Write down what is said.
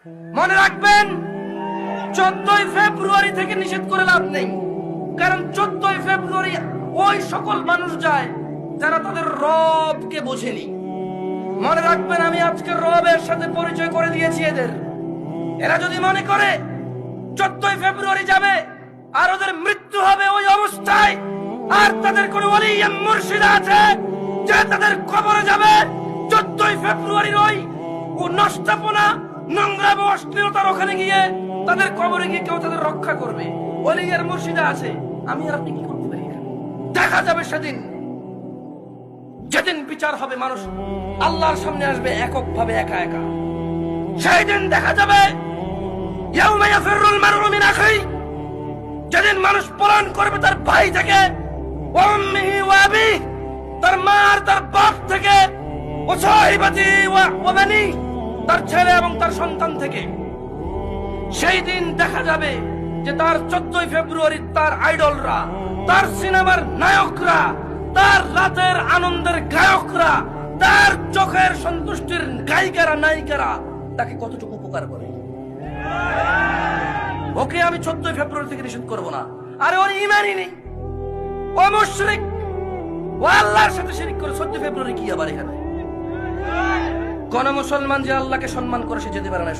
মনে রাখবেন 14ই ফেব্রুয়ারি থেকে নিষেধ করে লাভ নেই, কারণ 14ই ফেব্রুয়ারি ওই সকল মানুষ যায় যারা তাদের রবকে বোঝেনি। মনে রাখবেন আমি আজকে রবের সাথে পরিচয় করে দিয়েছি এদের। এরা যদি মনে করে 14ই ফেব্রুয়ারি যাবে আর ওদের মৃত্যু হবে ওই অবস্থায়, আর তাদের কোন ওলি মুর্শিদ আছে যে তাদের কবরে যাবে 14ই ফেব্রুয়ারির ওই ও নষ্টাপনা নোংরা ও অশ্লীলতার ওখানে গিয়ে তাদের কবরে গিয়ে কেউ তাদের রক্ষা করবে, ওলি আর মুর্শিদা আছে, আমি আর আপনি কি করতে পারি? দেখা যাবে সেদিন, যেদিন বিচার হবে, মানুষ আল্লাহর সামনে আসবে এককভাবে, একা একা। সেই দিন দেখা যাবে ইয়াউমা ইয়াফিরুল মারউ মিন আখিহি, যেদিন মানুষ পলায়ন করবে তার ভাই থেকে, ওয়া উম্মিহি ওয়া আবিহি, তার মা আর তার বাপ থেকে, ওয়া সাহিবাতি ওয়া বানি, তার ছেলে এবং তার সন্তান থেকে। সেই দিন দেখা যাবে যে তার 14ই ফেব্রুয়ারি তার আইডলরা, তার সিনেমার নায়করা, তার রাতের আনন্দের গায়করা, তার চোখের সন্তুষ্টির গায়িকারা নায়িকারা তাকে কতটুকু উপকার করে। ওকে আমি 14ই ফেব্রুয়ারি থেকে নিষেধ করবো না। আরে ওর ইমানই নেই, ও মুশরিক, ও আল্লাহর সাথে শিরক করে 14 ফেব্রুয়ারি কি আবার এখানে? কোন মুসলমান যে আল্লাহকে সম্মান করে সে যেতে পারে না।